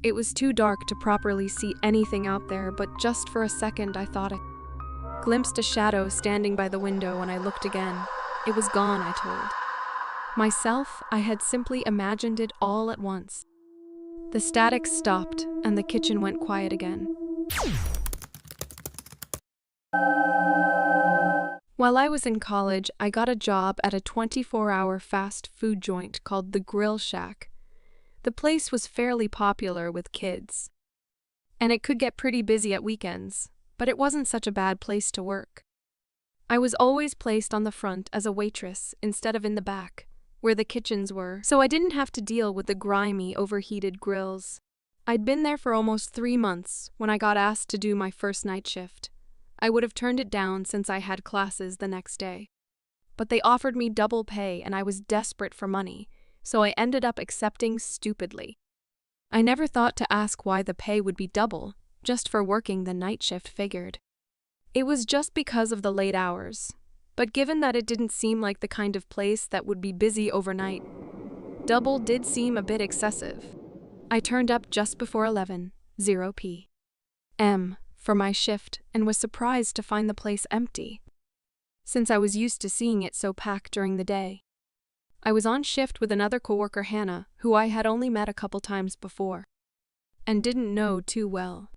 It was too dark to properly see anything out there, but just for a second I thought I glimpsed a shadow standing by the window. When I looked again, it was gone, I told myself. I had simply imagined it all at once. The static stopped, and the kitchen went quiet again. While I was in college, I got a job at a 24-hour fast food joint called the Grill Shack. The place was fairly popular with kids, and it could get pretty busy at weekends, but it wasn't such a bad place to work. I was always placed on the front as a waitress instead of in the back, where the kitchens were, so I didn't have to deal with the grimy, overheated grills. I'd been there for almost 3 months when I got asked to do my first night shift. I would have turned it down since I had classes the next day. But they offered me double pay and I was desperate for money, so I ended up accepting stupidly. I never thought to ask why the pay would be double, just for working the night shift figured. It was just because of the late hours, but given that it didn't seem like the kind of place that would be busy overnight, double did seem a bit excessive. I turned up just before 11:00 p.m. for my shift and was surprised to find the place empty, since I was used to seeing it so packed during the day. I was on shift with another coworker, Hannah, who I had only met a couple times before and didn't know too well.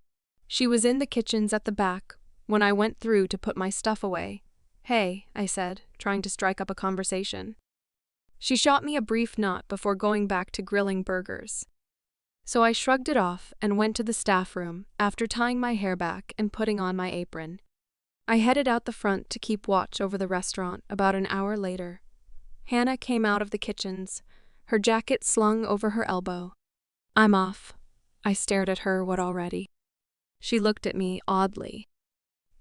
She was in the kitchens at the back when I went through to put my stuff away. "Hey," I said, trying to strike up a conversation. She shot me a brief nod before going back to grilling burgers. So I shrugged it off and went to the staff room after tying my hair back and putting on my apron. I headed out the front to keep watch over the restaurant. About an hour later, Hannah came out of the kitchens, her jacket slung over her elbow. "I'm off." I stared at her. "What, already?" She looked at me oddly.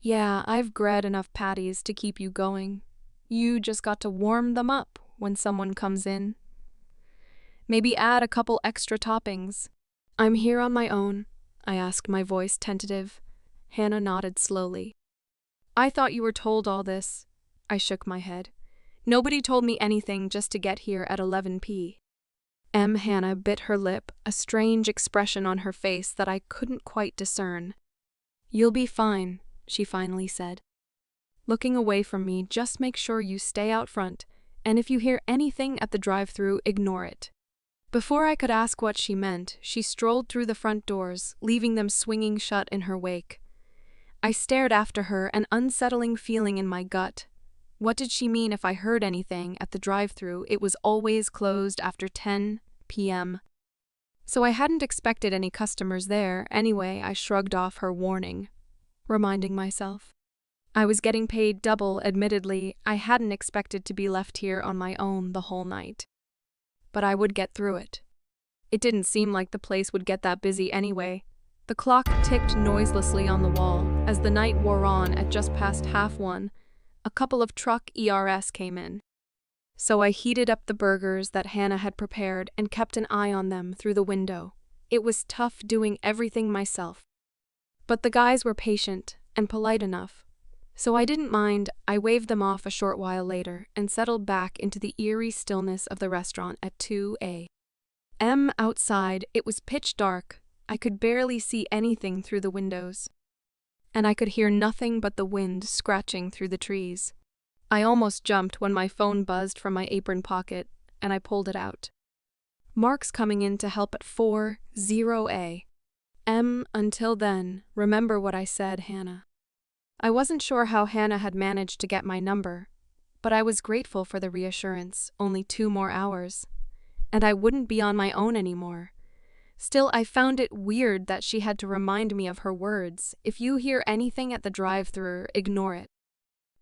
"Yeah, I've bred enough patties to keep you going. You just got to warm them up when someone comes in. Maybe add a couple extra toppings." "I'm here on my own," I asked, my voice tentative. Hannah nodded slowly. "I thought you were told all this." I shook my head. "Nobody told me anything just to get here at 11 p.m. Hannah bit her lip, a strange expression on her face that I couldn't quite discern. "You'll be fine," she finally said, looking away from me. "Just make sure you stay out front, and if you hear anything at the drive-thru, ignore it." Before I could ask what she meant, she strolled through the front doors, leaving them swinging shut in her wake. I stared after her, an unsettling feeling in my gut. What did she mean if I heard anything at the drive-thru? It was always closed after 10 p.m. So I hadn't expected any customers there. Anyway, I shrugged off her warning, reminding myself I was getting paid double. Admittedly, I hadn't expected to be left here on my own the whole night. But I would get through it. It didn't seem like the place would get that busy anyway. The clock ticked noiselessly on the wall. As the night wore on, at just past 1:30, a couple of truck ERS came in. So I heated up the burgers that Hannah had prepared and kept an eye on them through the window. It was tough doing everything myself, but the guys were patient and polite enough, so I didn't mind. I waved them off a short while later and settled back into the eerie stillness of the restaurant at 2 a.m. Outside, it was pitch dark. I could barely see anything through the windows, and I could hear nothing but the wind scratching through the trees. I almost jumped when my phone buzzed from my apron pocket, and I pulled it out. "Mark's coming in to help at 4:00 a.m. Until then, remember what I said, Hannah." I wasn't sure how Hannah had managed to get my number, but I was grateful for the reassurance. Only 2 more hours, and I wouldn't be on my own anymore. Still, I found it weird that she had to remind me of her words. "If you hear anything at the drive-thru, ignore it."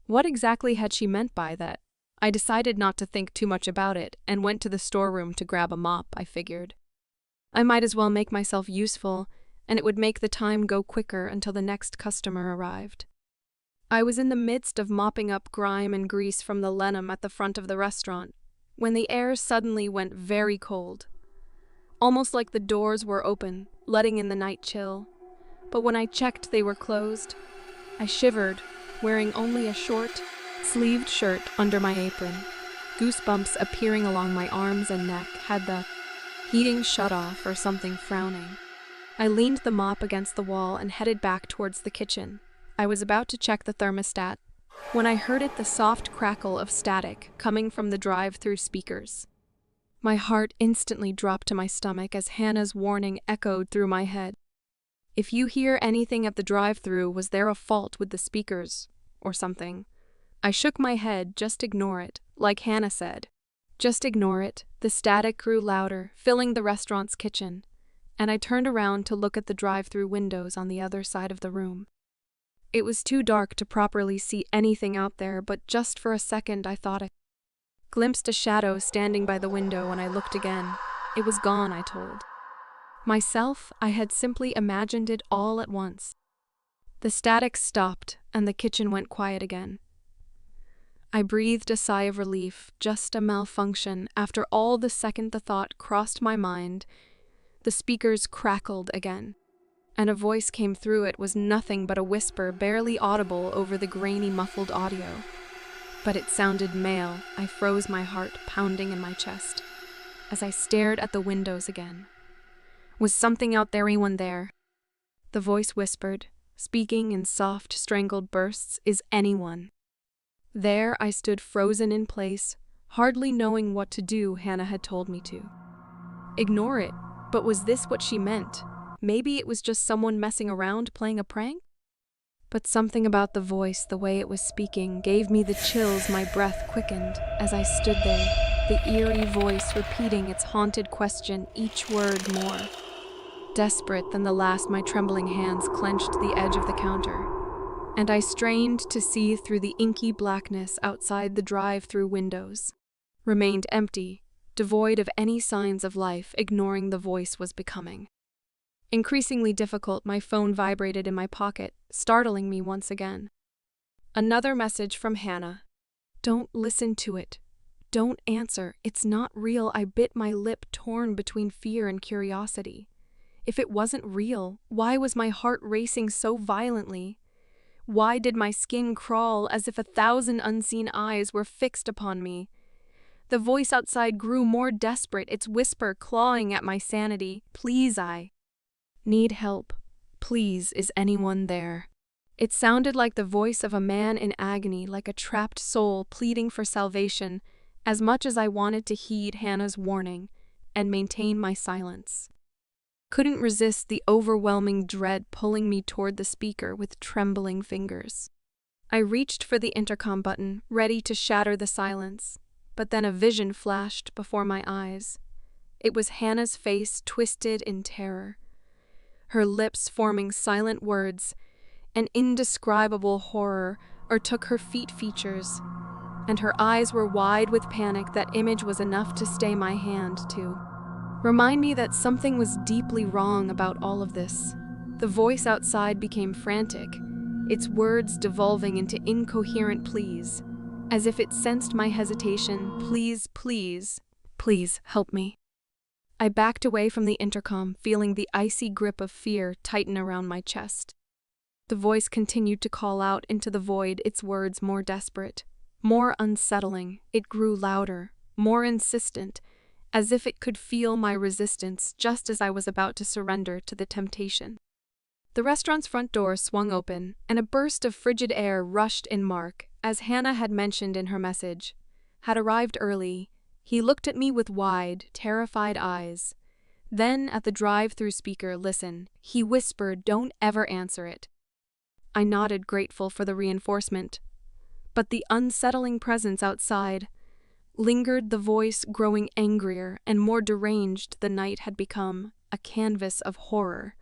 What exactly had she meant by that? I decided not to think too much about it and went to the storeroom to grab a mop. I figured I might as well make myself useful, and it would make the time go quicker until the next customer arrived. I was in the midst of mopping up grime and grease from the lenum at the front of the restaurant when the air suddenly went very cold, almost like the doors were open, letting in the night chill. But when I checked, they were closed. I shivered, wearing only a short, sleeved shirt under my apron. Goosebumps appearing along my arms and neck. Had the heating shut off or something? Frowning, I leaned the mop against the wall and headed back towards the kitchen. I was about to check the thermostat when I heard the soft crackle of static coming from the drive-through speakers. My heart instantly dropped to my stomach as Hannah's warning echoed through my head. If you hear anything at the drive-through, was there a fault with the speakers or something? I shook my head. Just ignore it, like Hannah said. Just ignore it. The static grew louder, filling the restaurant's kitchen, and I turned around to look at the drive-through windows on the other side of the room. It was too dark to properly see anything out there, but just for a second I thought I glimpsed a shadow standing by the window. When I looked again, it was gone, I told myself. I had simply imagined it all at once. The static stopped, and the kitchen went quiet again. I breathed a sigh of relief. Just a malfunction. After all, the second the thought crossed my mind, the speakers crackled again, and a voice came through. It was nothing but a whisper, barely audible over the grainy, muffled audio. But it sounded male. I froze, my heart pounding in my chest as I stared at the windows again. Was something out there? Anyone there? The voice whispered, speaking in soft, strangled bursts. Is anyone there? I stood frozen in place, hardly knowing what to do. Hannah had told me to ignore it, but was this what she meant? Maybe it was just someone messing around, playing a prank? But something about the voice, the way it was speaking, gave me the chills. My breath quickened as I stood there, the eerie voice repeating its haunted question, each word more desperate than the last. My trembling hands clenched the edge of the counter, and I strained to see through the inky blackness. Outside, the drive-through windows remained empty, devoid of any signs of life. Ignoring the voice was becoming increasingly difficult. My phone vibrated in my pocket, startling me once again. Another message from Hannah. Don't listen to it. Don't answer. It's not real. I bit my lip, torn between fear and curiosity. If it wasn't real, why was my heart racing so violently? Why did my skin crawl as if 1,000 unseen eyes were fixed upon me? The voice outside grew more desperate, its whisper clawing at my sanity. Please, I need help. Please, is anyone there? It sounded like the voice of a man in agony, like a trapped soul pleading for salvation. As much as I wanted to heed Hannah's warning and maintain my silence, couldn't resist the overwhelming dread pulling me toward the speaker with trembling fingers. I reached for the intercom button, ready to shatter the silence, but then a vision flashed before my eyes. It was Hannah's face, twisted in terror, her lips forming silent words. An indescribable horror o'ertook her features, and her eyes were wide with panic. That image was enough to stay my hand to remind me that something was deeply wrong about all of this. The voice outside became frantic, its words devolving into incoherent pleas, as if it sensed my hesitation. Please, please, please help me. I backed away from the intercom, feeling the icy grip of fear tighten around my chest. The voice continued to call out into the void, its words more desperate, more unsettling. It grew louder, more insistent, as if it could feel my resistance just as I was about to surrender to the temptation. The restaurant's front door swung open, and a burst of frigid air rushed in. Mark, as Hannah had mentioned in her message, had arrived early. He looked at me with wide, terrified eyes. Then at the drive-through speaker. Listen, he whispered, don't ever answer it. I nodded, grateful for the reinforcement. But the unsettling presence outside lingered, the voice growing angrier and more deranged. The night had become a canvas of horror,